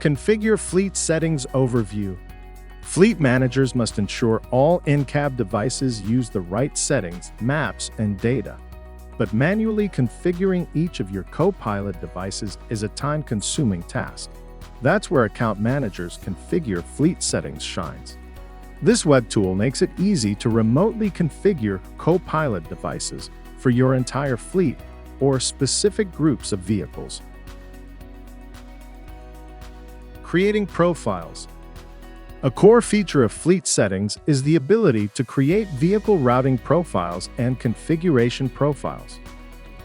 Configure Fleet Settings Overview. Fleet managers must ensure all in-cab devices use the right settings, maps, and data. But manually configuring each of your CoPilot devices is a time-consuming task. That's where account managers Configure Fleet Settings shines. This web tool makes it easy to remotely configure CoPilot devices for your entire fleet or specific groups of vehicles. Creating profiles. A core feature of fleet settings is the ability to create vehicle routing profiles and configuration profiles.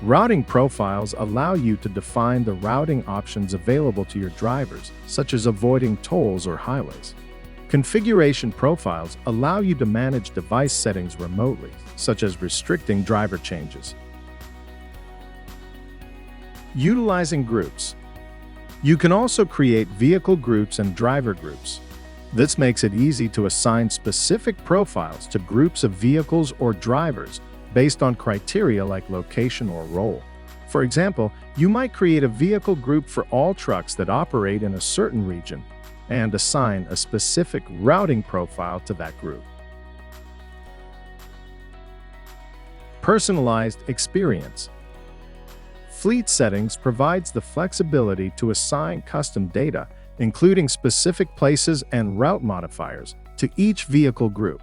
Routing profiles allow you to define the routing options available to your drivers, such as avoiding tolls or highways. Configuration profiles allow you to manage device settings remotely, such as restricting driver changes. Utilizing groups. You can also create vehicle groups and driver groups. This makes it easy to assign specific profiles to groups of vehicles or drivers based on criteria like location or role. For example, you might create a vehicle group for all trucks that operate in a certain region and assign a specific routing profile to that group. Personalized experience. Fleet settings provides the flexibility to assign custom data, including specific places and route modifiers, to each vehicle group.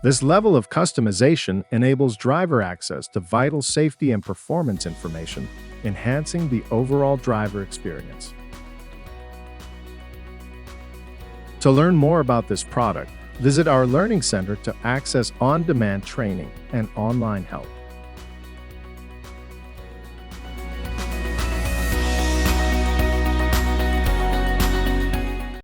This level of customization enables driver access to vital safety and performance information, enhancing the overall driver experience. To learn more about this product, visit our Learning Center to access on-demand training and online help.